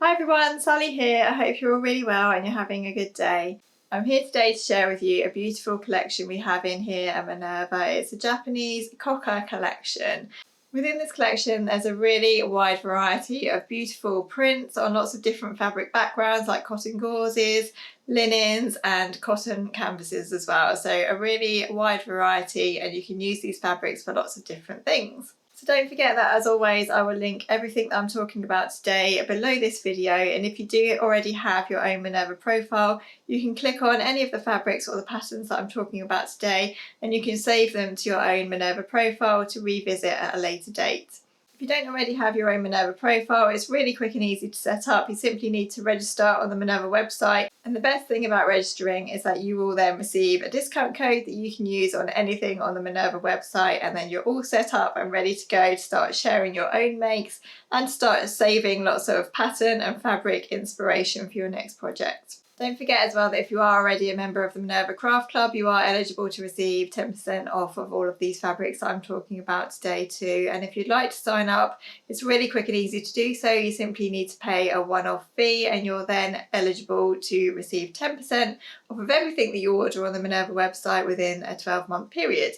Hi everyone, Sally here. I hope you're all really well and you're having a good day. I'm here today to share with you a beautiful collection we have in here at Minerva. It's a Japanese Kokka collection. Within this collection there's a really wide variety of beautiful prints on lots of different fabric backgrounds like cotton gauzes, linens and cotton canvases as well. So a really wide variety, and you can use these fabrics for lots of different things. So don't forget that, as always, I will link everything that I'm talking about today below this video, and if you do already have your own Minerva profile, you can click on any of the fabrics or the patterns that I'm talking about today and you can save them to your own Minerva profile to revisit at a later date. If you don't already have your own Minerva profile, it's really quick and easy to set up. You simply need to register on the Minerva website, and the best thing about registering is that you will then receive a discount code that you can use on anything on the Minerva website, and then you're all set up and ready to go to start sharing your own makes and start saving lots of pattern and fabric inspiration for your next project. Don't forget as well that if you are already a member of the Minerva Craft Club, you are eligible to receive 10% off of all of these fabrics that I'm talking about today too. And if you'd like to sign up, it's really quick and easy to do so. You simply need to pay a one-off fee and you're then eligible to receive 10% off of everything that you order on the Minerva website within a 12-month period.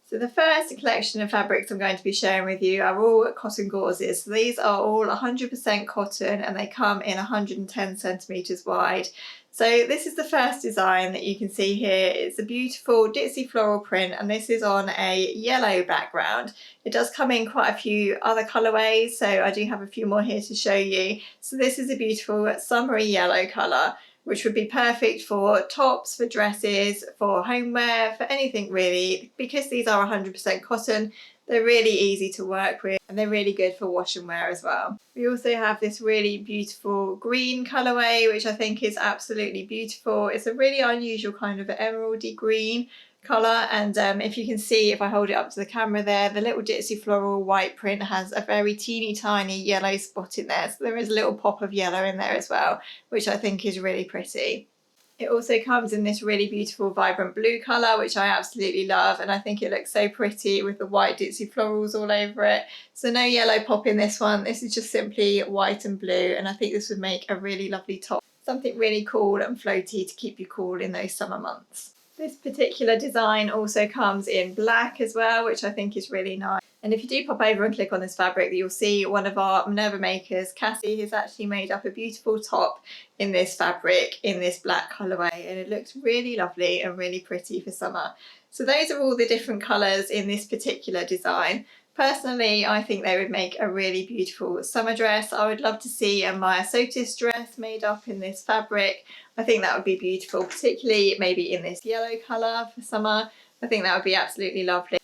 So the first collection of fabrics I'm going to be sharing with you are all cotton gauzes. So these are all 100% cotton and they come in 110 centimetres wide. So this is the first design that you can see here. It's a beautiful ditzy floral print, and this is on a yellow background. It does come in quite a few other colourways, so I do have a few more here to show you. So this is a beautiful summery yellow colour, which would be perfect for tops, for dresses, for homeware, for anything really. Because these are 100% cotton, they're really easy to work with and they're really good for wash and wear as well. We also have this really beautiful green colourway, which I think is absolutely beautiful. It's a really unusual kind of emeraldy green colour, and if you can see, if I hold it up to the camera there, the little ditzy floral white print has a very teeny tiny yellow spot in there, so there is a little pop of yellow in there as well, which I think is really pretty. It also comes in this really beautiful vibrant blue colour, which I absolutely love, and I think it looks so pretty with the white ditzy florals all over it. So no yellow pop in this one, this is just simply white and blue, and I think this would make a really lovely top. Something really cool and floaty to keep you cool in those summer months. This particular design also comes in black as well, which I think is really nice. And if you do pop over and click on this fabric, you'll see one of our Minerva makers, Cassie, has actually made up a beautiful top in this fabric, in this black colourway, and it looks really lovely and really pretty for summer. So those are all the different colours in this particular design. Personally, I think they would make a really beautiful summer dress. I would love to see a Maya Sotis dress made up in this fabric. I think that would be beautiful, particularly maybe in this yellow colour for summer. I think that would be absolutely lovely.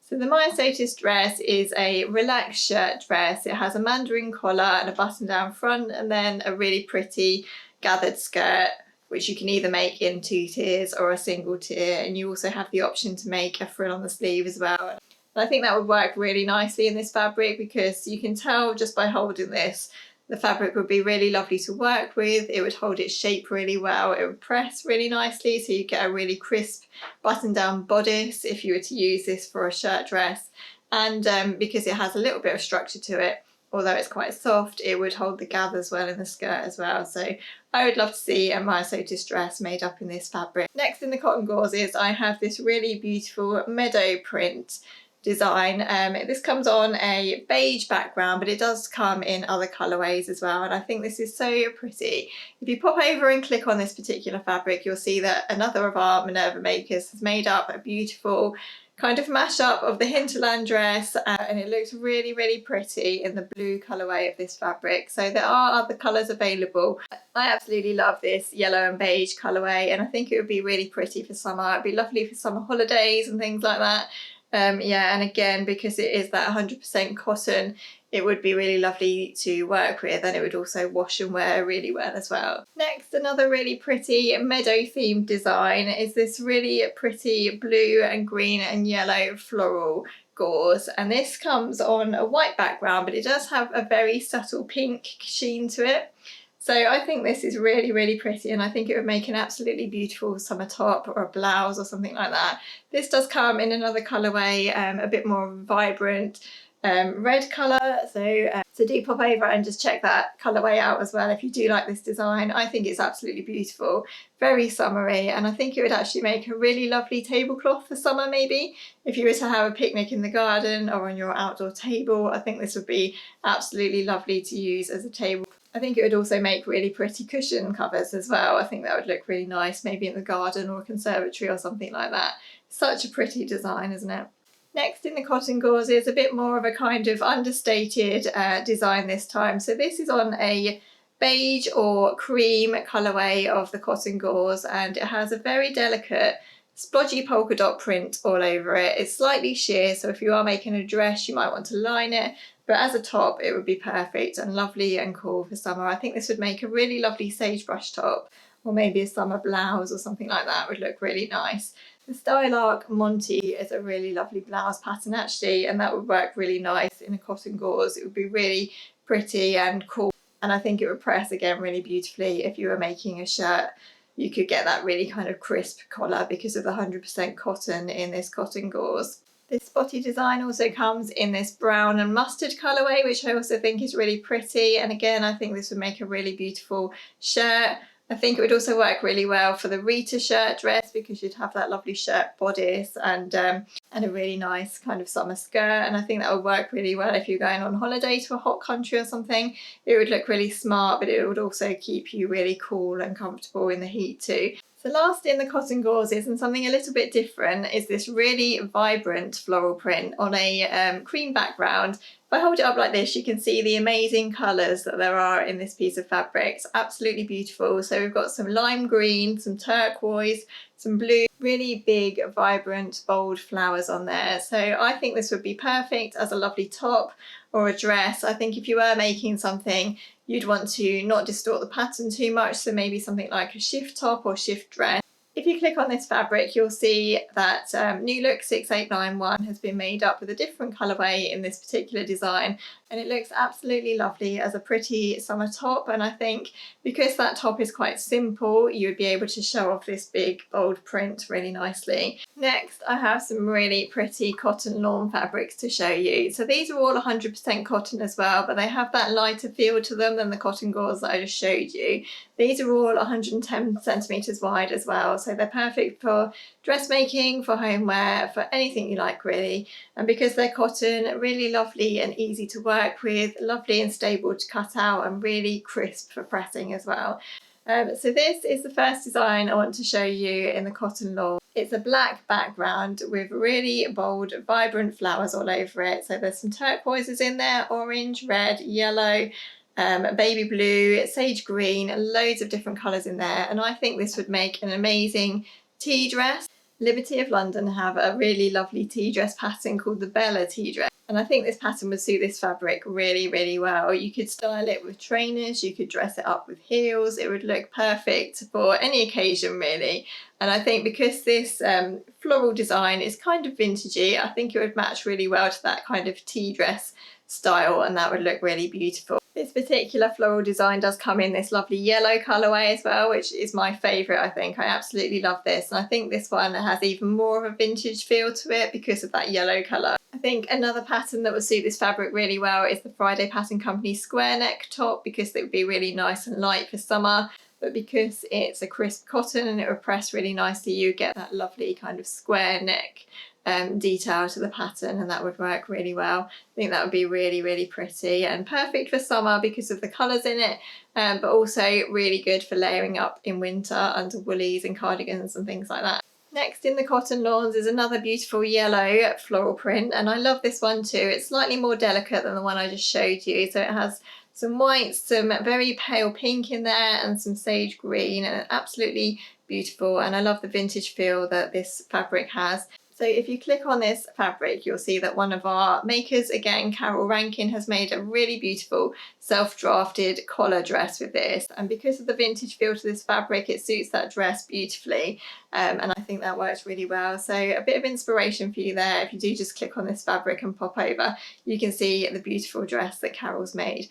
So the Maya Sotis dress is a relaxed shirt dress. It has a mandarin collar and a button down front, and then a really pretty gathered skirt, which you can either make in 2 tiers or a single tier, and you also have the option to make a frill on the sleeve as well. And I think that would work really nicely in this fabric, because you can tell just by holding this, the fabric would be really lovely to work with. It would hold its shape really well. It would press really nicely, so you get a really crisp button down bodice if you were to use this for a shirt dress. And because it has a little bit of structure to it, although it's quite soft, it would hold the gathers well in the skirt as well. So I would love to see a Maya Sotis dress made up in this fabric. Next in the cotton gauzes, I have this really beautiful meadow print design. This comes on a beige background, but it does come in other colourways as well, and I think this is so pretty. If you pop over and click on this particular fabric, you'll see that another of our Minerva makers has made up a beautiful kind of mashup of the hinterland dress, and it looks really, really pretty in the blue colourway of this fabric. So there are other colours available. I absolutely love this yellow and beige colourway, and I think it would be really pretty for summer. It'd be lovely for summer holidays and things like that. Yeah, and again, because it is that 100% cotton, it would be really lovely to work with, and it would also wash and wear really well as well. Next, another really pretty meadow themed design is this really pretty blue and green and yellow floral gauze, and this comes on a white background, but it does have a very subtle pink sheen to it. So I think this is really, really pretty, and I think it would make an absolutely beautiful summer top or a blouse or something like that. This does come in another colourway, a bit more vibrant red colour, so do pop over and just check that colourway out as well if you do like this design. I think it's absolutely beautiful, very summery, and I think it would actually make a really lovely tablecloth for summer. Maybe if you were to have a picnic in the garden or on your outdoor table, I think this would be absolutely lovely to use as a table. I think it would also make really pretty cushion covers as well. I think that would look really nice, maybe in the garden or a conservatory or something like that. Such a pretty design, isn't it? Next in the cotton gauze is a bit more of a kind of understated design this time. So this is on a beige or cream colourway of the cotton gauze, and it has a very delicate splodgy polka dot print all over it. It's slightly sheer, so if you are making a dress you might want to line it, but as a top it would be perfect and lovely and cool for summer. I think this would make a really lovely sagebrush top, or maybe a summer blouse or something like that would look really nice. The Stylark Monty is a really lovely blouse pattern actually, and that would work really nice in a cotton gauze. It would be really pretty and cool, and I think it would press again really beautifully if you were making a shirt. You could get that really kind of crisp collar because of the 100% cotton in this cotton gauze. This spotty design also comes in this brown and mustard colourway, which I also think is really pretty, and again I think this would make a really beautiful shirt. I think it would also work really well for the Rita shirt dress because you'd have that lovely shirt bodice and a really nice kind of summer skirt, and I think that would work really well if you're going on holiday to a hot country or something. It would look really smart, but it would also keep you really cool and comfortable in the heat too. So last in the cotton gauzes, and something a little bit different, is this really vibrant floral print on a cream background. If I hold it up like this, you can see the amazing colours that there are in this piece of fabric. It's absolutely beautiful. So we've got some lime green, some turquoise, some blue, really big, vibrant, bold flowers on there. So I think this would be perfect as a lovely top or a dress. I think if you were making something, you'd want to not distort the pattern too much, so maybe something like a shift top or shift dress. If you click on this fabric, you'll see that New Look 6891 has been made up with a different colourway in this particular design, and it looks absolutely lovely as a pretty summer top. And I think because that top is quite simple, you would be able to show off this big bold print really nicely. Next, I have some really pretty cotton lawn fabrics to show you. So these are all 100% cotton as well, but they have that lighter feel to them than the cotton gauze that I just showed you. These are all 110 centimetres wide as well, so they're perfect for dressmaking, for homeware, for anything you like really. And because they're cotton, really lovely and easy to work with, lovely and stable to cut out, and really crisp for pressing as well. So this is the first design I want to show you in the cotton lawn. It's a black background with really bold, vibrant flowers all over it. So there's some turquoises in there, orange, red, yellow, baby blue, sage green, loads of different colours in there. And I think this would make an amazing tea dress. Liberty of London have a really lovely tea dress pattern called the Bella tea dress. And I think this pattern would suit this fabric really, really well. You could style it with trainers, you could dress it up with heels. It would look perfect for any occasion really. And I think because this floral design is kind of vintagey, I think it would match really well to that kind of tea dress style, and that would look really beautiful. This particular floral design does come in this lovely yellow colourway as well, which is my favourite, I think. I absolutely love this, and I think this one has even more of a vintage feel to it because of that yellow colour. I think another pattern that would suit this fabric really well is the Friday Pattern Company square neck top, because it would be really nice and light for summer, but because it's a crisp cotton and it would press really nicely, you get that lovely kind of square neck detail to the pattern, and that would work really well. I think that would be really, really pretty and perfect for summer because of the colours in it, but also really good for layering up in winter under woolies and cardigans and things like that. Next in the cotton lawns is another beautiful yellow floral print, and I love this one too. It's slightly more delicate than the one I just showed you, so it has some whites, some very pale pink in there, and some sage green, and absolutely beautiful. And I love the vintage feel that this fabric has. So if you click on this fabric, you'll see that one of our makers, again, Carol Rankin, has made a really beautiful self-drafted collar dress with this. And because of the vintage feel to this fabric, it suits that dress beautifully. And I think that works really well. So a bit of inspiration for you there. If you do just click on this fabric and pop over, you can see the beautiful dress that Carol's made.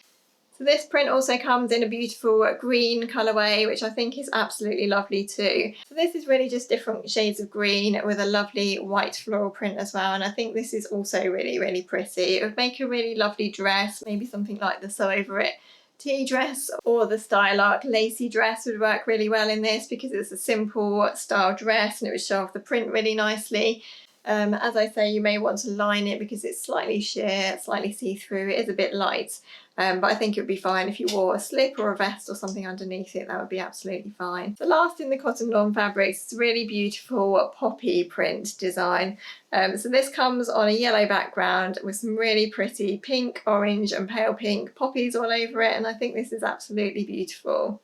So this print also comes in a beautiful green colourway, which I think is absolutely lovely too. So this is really just different shades of green with a lovely white floral print as well. And I think this is also really, really pretty. It would make a really lovely dress, maybe something like the Sew Over It tea dress, or the Stylark lacy dress would work really well in this because it's a simple style dress and it would show off the print really nicely. As I say, you may want to line it because it's slightly sheer, slightly see-through. It is a bit light, but I think it would be fine if you wore a slip or a vest or something underneath it. That would be absolutely fine. The last in the cotton lawn fabrics is a really beautiful poppy print design. So this comes on a yellow background with some really pretty pink, orange and pale pink poppies all over it, and I think this is absolutely beautiful.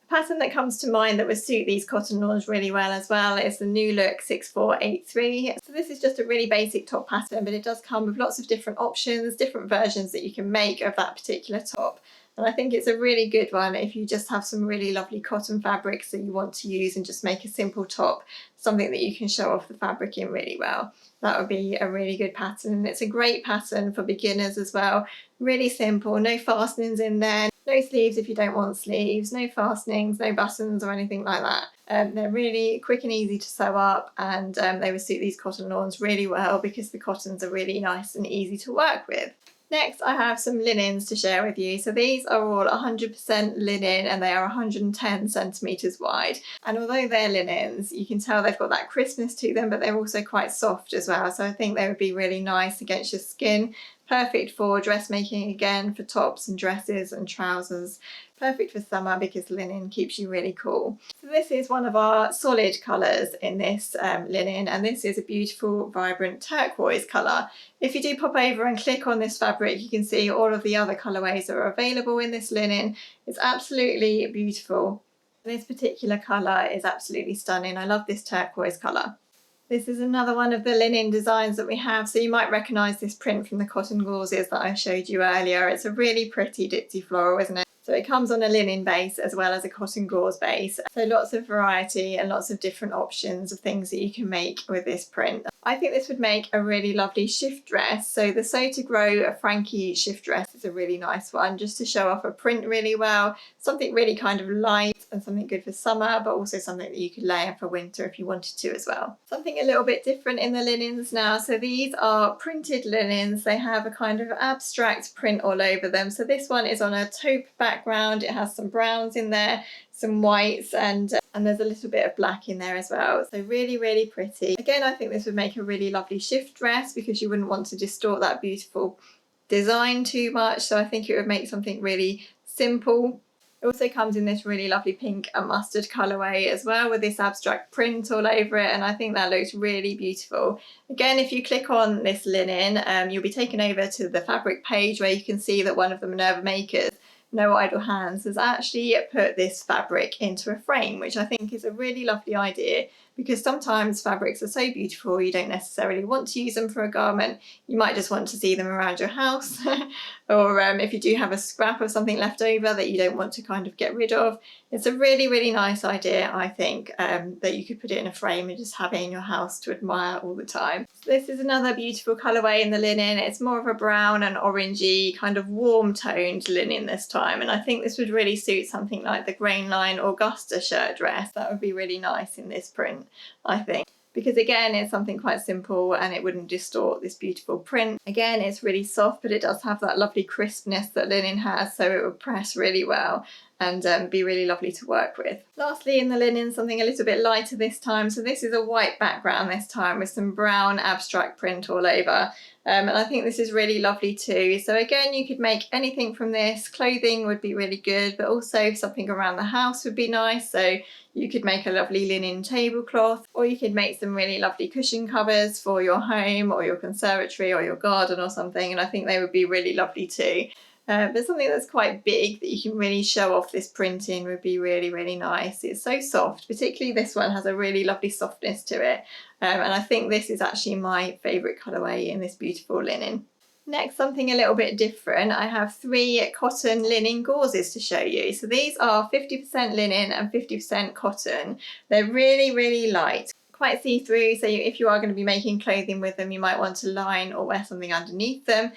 Pattern that comes to mind that would suit these cotton lawns really well as well is the New Look 6483. So this is just a really basic top pattern, but it does come with lots of different options, different versions that you can make of that particular top. And I think it's a really good one if you just have some really lovely cotton fabrics that you want to use and just make a simple top, something that you can show off the fabric in really well. That would be a really good pattern. And it's a great pattern for beginners as well. Really simple, no fastenings in there. No sleeves if you don't want sleeves, no fastenings, no buttons or anything like that. They're really quick and easy to sew up, and they would suit these cotton lawns really well because the cottons are really nice and easy to work with. Next, I have some linens to share with you. So these are all 100% linen and they are 110 centimetres wide. And although they're linens, you can tell they've got that crispness to them, but they're also quite soft as well. So I think they would be really nice against your skin. Perfect for dressmaking again, for tops and dresses and trousers. Perfect for summer because linen keeps you really cool. So this is one of our solid colours in this linen, and this is a beautiful vibrant turquoise colour. If you do pop over and click on this fabric, you can see all of the other colourways that are available in this linen. It's absolutely beautiful. This particular colour is absolutely stunning. I love this turquoise colour. This is another one of the linen designs that we have, so you might recognise this print from the cotton gauzes that I showed you earlier. It's a really pretty ditzy floral, isn't it? So it comes on a linen base as well as a cotton gauze base. So lots of variety and lots of different options of things that you can make with this print. I think this would make a really lovely shift dress. So the Sew to Grow Frankie shift dress is a really nice one, just to show off a print really well. Something really kind of light and something good for summer, but also something that you could layer for winter if you wanted to as well. Something a little bit different in the linens now. So these are printed linens. They have a kind of abstract print all over them. So this one is on a taupe background. It has some browns in there, some whites, and there's a little bit of black in there as well. So really, really pretty. Again, I think this would make a really lovely shift dress because you wouldn't want to distort that beautiful design too much. So I think it would make something really simple. It also comes in this really lovely pink and mustard colourway as well, with this abstract print all over it, and I think that looks really beautiful. Again, if you click on this linen, you'll be taken over to the fabric page where you can see that one of the Minerva makers, No Idle Hands, has actually put this fabric into a frame, which I think is a really lovely idea, because sometimes fabrics are so beautiful you don't necessarily want to use them for a garment. You might just want to see them around your house or if you do have a scrap of something left over that you don't want to kind of get rid of. It's a really, really nice idea, I think, that you could put it in a frame and just have it in your house to admire all the time. So this is another beautiful colourway in the linen. It's more of a brown and orangey kind of warm toned linen this time, and I think this would really suit something like the GRAINLINE Augusta shirt dress. That would be really nice in this print, I think, because again it's something quite simple and it wouldn't distort this beautiful print. Again, it's really soft, but it does have that lovely crispness that linen has, so it would press really well and be really lovely to work with. Lastly, in the linen, something a little bit lighter this time. So this is a white background this time with some brown abstract print all over. And I think this is really lovely too. So again, you could make anything from this. Clothing would be really good, but also something around the house would be nice. So you could make a lovely linen tablecloth, or you could make some really lovely cushion covers for your home or your conservatory or your garden or something. And I think they would be really lovely too. But something that's quite big that you can really show off this print in would be really, really nice. It's so soft, particularly this one has a really lovely softness to it. And I think this is actually my favourite colourway in this beautiful linen. Next, something a little bit different. I have 3 cotton linen gauzes to show you. So these are 50% linen and 50% cotton. They're really, really light. quite see-through, so if you are going to be making clothing with them, you might want to line or wear something underneath them.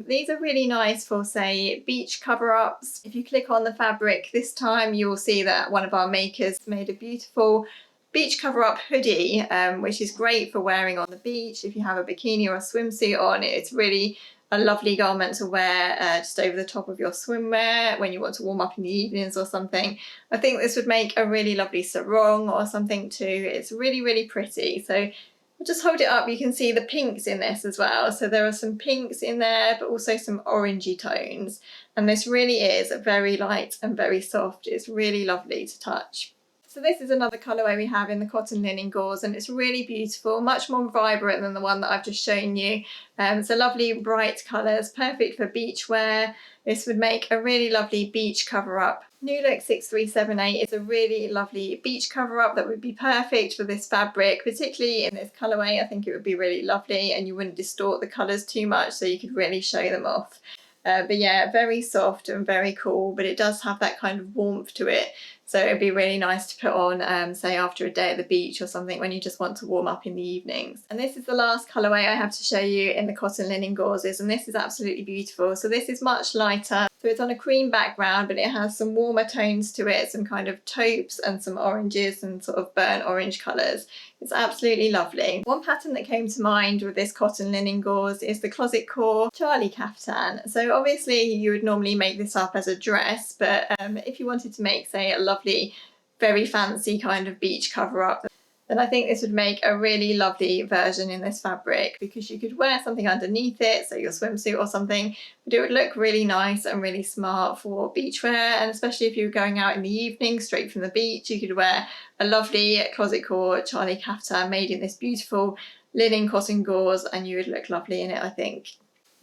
These are really nice for, say, beach cover-ups. If you click on the fabric this time, you will see that one of our makers made a beautiful beach cover-up hoodie, which is great for wearing on the beach. If you have a bikini or a swimsuit on, it's really a lovely garment to wear just over the top of your swimwear when you want to warm up in the evenings or something. I think this would make a really lovely sarong or something too. It's really, really pretty. So I'll just hold it up. You can see the pinks in this as well. So there are some pinks in there, but also some orangey tones. And this really is very light and very soft. It's really lovely to touch. So this is another colourway we have in the cotton linen gauze, and it's really beautiful, much more vibrant than the one that I've just shown you. So lovely bright colours, perfect for beach wear. This would make a really lovely beach cover-up. New Look 6378 is a really lovely beach cover-up that would be perfect for this fabric, particularly in this colourway. I think it would be really lovely, and you wouldn't distort the colours too much, so you could really show them off. But yeah, very soft and very cool, but it does have that kind of warmth to it. So it'd be really nice to put on, say, after a day at the beach or something when you just want to warm up in the evenings. And this is the last colourway I have to show you in the cotton linen gauzes, and this is absolutely beautiful. So this is much lighter. So it's on a cream background, but it has some warmer tones to it, some kind of taupes and some oranges and sort of burnt orange colours. It's absolutely lovely. One pattern that came to mind with this cotton linen gauze is the Closet Core Charlie caftan. So obviously you would normally make this up as a dress, but if you wanted to make, say, a lovely, very fancy kind of beach cover-up, then I think this would make a really lovely version in this fabric, because you could wear something underneath it, so your swimsuit or something, but it would look really nice and really smart for beachwear. And especially if you were going out in the evening straight from the beach, you could wear a lovely Closet Core Charlie caftan made in this beautiful linen cotton gauze, and you would look lovely in it, I think.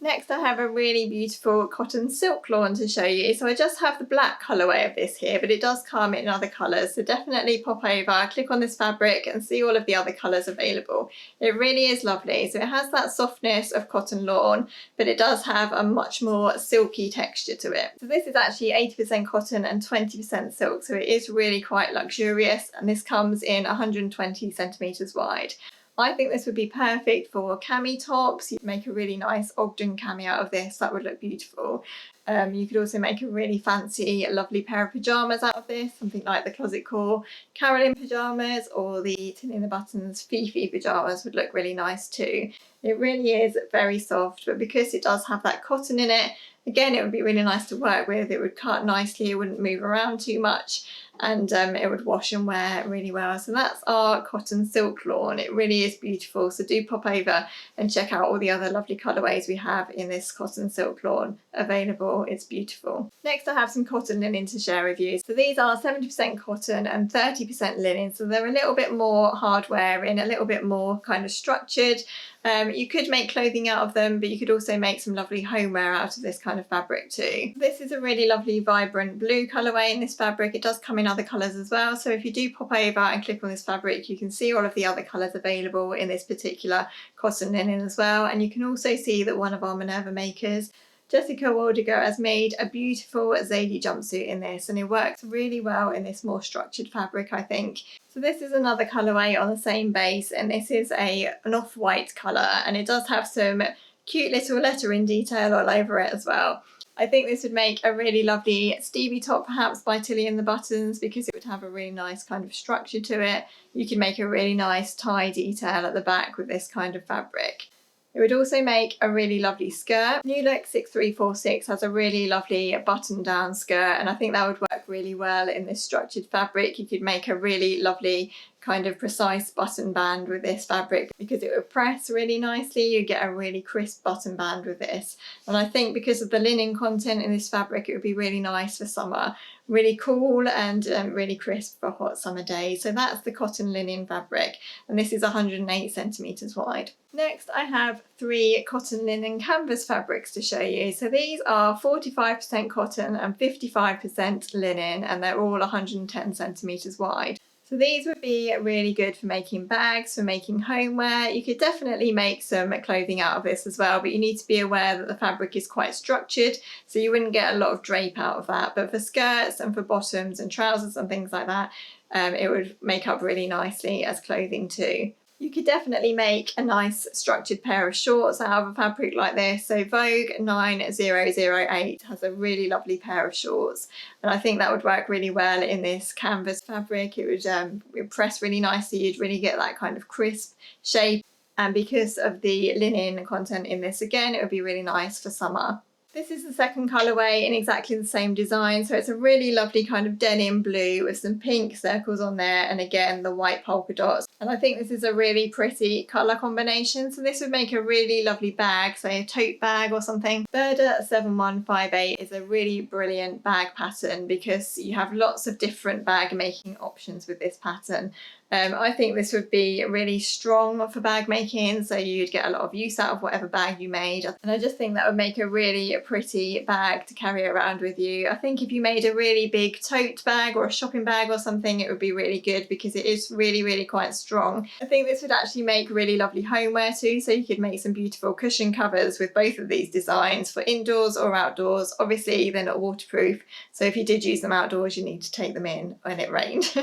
Next I have a really beautiful cotton silk lawn to show you. So I just have the black colourway of this here, but it does come in other colours. So definitely pop over, click on this fabric and see all of the other colours available. It really is lovely. So it has that softness of cotton lawn, but it does have a much more silky texture to it. So this is actually 80% cotton and 20% silk. So it is really quite luxurious, and this comes in 120 centimetres wide. I think this would be perfect for cami tops. You'd make a really nice Ogden cami out of this. That would look beautiful. You could also make a really fancy, lovely pair of pyjamas out of this, something like the Closet Core Carolyn pyjamas, or the Tin in the Buttons Fifi pyjamas would look really nice too. It really is very soft, but because it does have that cotton in it, again, it would be really nice to work with. It would cut nicely, it wouldn't move around too much, and it would wash and wear really well. So that's our cotton silk lawn. It really is beautiful. So do pop over and check out all the other lovely colourways we have in this cotton silk lawn available. It's beautiful. Next I have some cotton linen to share with you. So these are 70% cotton and 30% linen. So they're a little bit more hard wearing, a little bit more kind of structured. You could make clothing out of them, but you could also make some lovely homeware out of this kind of fabric too. This is a really lovely vibrant blue colourway in this fabric. It does come in other colours as well, so if you do pop over and click on this fabric, you can see all of the other colours available in this particular cotton linen as well. And you can also see that one of our Minerva makers, Jessica Waldegar, has made a beautiful Zadie jumpsuit in this, and it works really well in this more structured fabric, I think. So this is another colourway on the same base, and this is an off-white colour, and it does have some cute little lettering detail all over it as well. I think this would make a really lovely Stevie top, perhaps by Tilly and the Buttons, because it would have a really nice kind of structure to it. You can make a really nice tie detail at the back with this kind of fabric. It would also make a really lovely skirt. New Look 6346 has a really lovely button down skirt, and I think that would work really well in this structured fabric. You could make a really lovely kind of precise button band with this fabric, because it would press really nicely. You get a really crisp button band with this, and I think because of the linen content in this fabric, it would be really nice for summer. Really cool and really crisp for hot summer days. So that's the cotton linen fabric, and this is 108 centimetres wide. Next I have 3 cotton linen canvas fabrics to show you. So these are 45% cotton and 55% linen, and they're all 110 centimetres wide. So these would be really good for making bags, for making homeware. You could definitely make some clothing out of this as well, but you need to be aware that the fabric is quite structured, so you wouldn't get a lot of drape out of that. But for skirts and for bottoms and trousers and things like that, it would make up really nicely as clothing too. You could definitely make a nice structured pair of shorts out of a fabric like this. So Vogue 9008 has a really lovely pair of shorts, and I think that would work really well in this canvas fabric. It would press really nicely. You'd really get that kind of crisp shape, and because of the linen content in this, again, it would be really nice for summer. This is the second colourway in exactly the same design, so it's a really lovely kind of denim blue with some pink circles on there, and again the white polka dots. And I think this is a really pretty colour combination, so this would make a really lovely bag, say a tote bag or something. Burda 7158 is a really brilliant bag pattern because you have lots of different bag making options with this pattern. I think this would be really strong for bag making, so you'd get a lot of use out of whatever bag you made, and I just think that would make a really pretty bag to carry around with you. I think if you made a really big tote bag or a shopping bag or something, it would be really good because it is really quite strong. I think this would actually make really lovely homeware too, so you could make some beautiful cushion covers with both of these designs for indoors or outdoors. Obviously they're not waterproof, so if you did use them outdoors you need to take them in when it rained.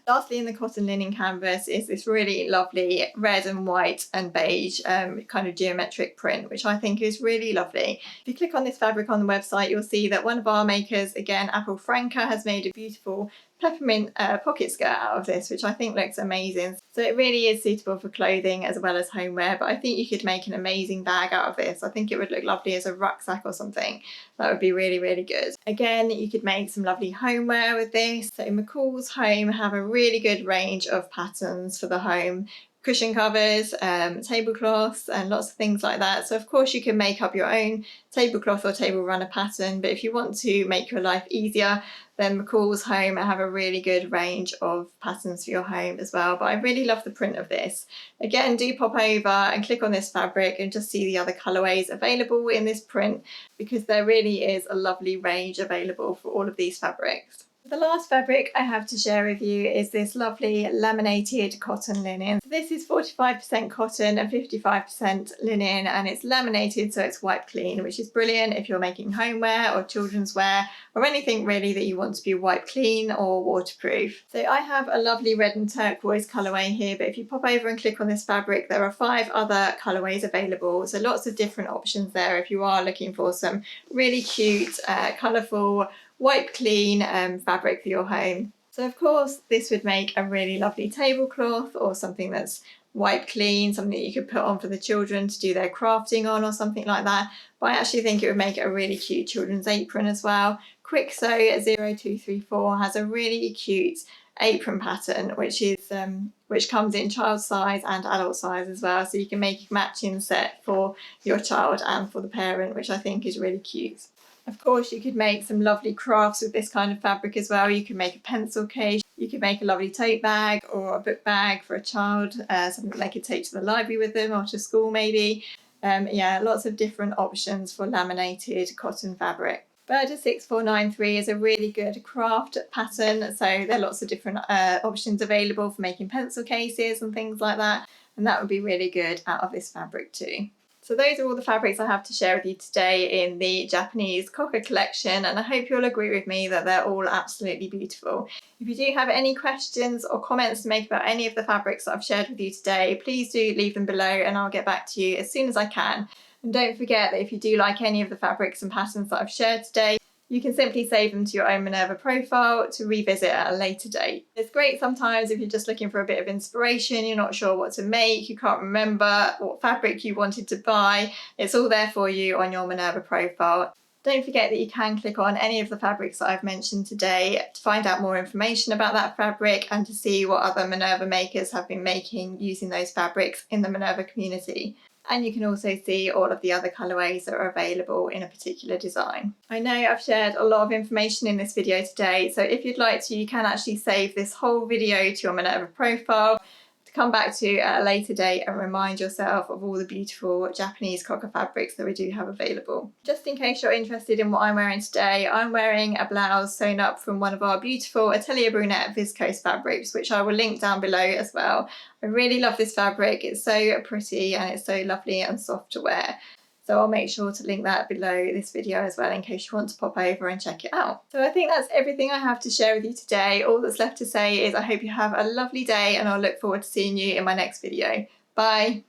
Lastly, in the cotton linen canvas is this really lovely red and white and beige kind of geometric print, which I think is really lovely. If you click on this fabric on the website, you'll see that one of our makers, again Apple Franca, has made a beautiful peppermint pocket skirt out of this, which I think looks amazing. So it really is suitable for clothing as well as homeware, but I think you could make an amazing bag out of this. I think it would look lovely as a rucksack or something. That would be really good. Again, you could make some lovely homeware with this. So McCall's Home have a really good range of patterns for the home. Cushion covers, tablecloths, and lots of things like that. So of course you can make up your own tablecloth or table runner pattern, but if you want to make your life easier, then McCall's Home have a really good range of patterns for your home as well. But I really love the print of this. Again, do pop over and click on this fabric and just see the other colourways available in this print, because there really is a lovely range available for all of these fabrics. The last fabric I have to share with you is this lovely laminated cotton linen. So this is 45% cotton and 55% linen, and it's laminated, so it's wipe clean, which is brilliant if you're making homeware or children's wear or anything really that you want to be wipe clean or waterproof. So I have a lovely red and turquoise colourway here, but if you pop over and click on this fabric, there are 5 other colourways available. So lots of different options there if you are looking for some really cute, colourful, wipe clean fabric for your home. So of course this would make a really lovely tablecloth or something that's wipe clean, something that you could put on for the children to do their crafting on or something like that. But I actually think it would make a really cute children's apron as well. Quick Sew 0234 has a really cute apron pattern which comes in child size and adult size as well, so you can make a matching set for your child and for the parent, which I think is really cute. Of course, you could make some lovely crafts with this kind of fabric as well. You could make a pencil case, you could make a lovely tote bag or a book bag for a child, something they could take to the library with them or to school maybe. Yeah, lots of different options for laminated cotton fabric. Burda 6493 is a really good craft pattern, so there are lots of different options available for making pencil cases and things like that, and that would be really good out of this fabric too. So those are all the fabrics I have to share with you today in the Japanese Kokka collection, and I hope you'll agree with me that they're all absolutely beautiful. If you do have any questions or comments to make about any of the fabrics that I've shared with you today, please do leave them below and I'll get back to you as soon as I can. And don't forget that if you do like any of the fabrics and patterns that I've shared today, you can simply save them to your own Minerva profile to revisit at a later date. It's great sometimes if you're just looking for a bit of inspiration, you're not sure what to make, you can't remember what fabric you wanted to buy. It's all there for you on your Minerva profile. Don't forget that you can click on any of the fabrics that I've mentioned today to find out more information about that fabric and to see what other Minerva makers have been making using those fabrics in the Minerva community. And you can also see all of the other colourways that are available in a particular design. I know I've shared a lot of information in this video today, so if you'd like to, you can actually save this whole video to your Minerva profile to come back to at a later date and remind yourself of all the beautiful Japanese Kokka fabrics that we do have available. Just in case you're interested in what I'm wearing today, I'm wearing a blouse sewn up from one of our beautiful Atelier Brunette viscose fabrics, which I will link down below as well. I really love this fabric. It's so pretty and it's so lovely and soft to wear. So I'll make sure to link that below this video as well in case you want to pop over and check it out. So I think that's everything I have to share with you today. All that's left to say is I hope you have a lovely day and I'll look forward to seeing you in my next video. Bye!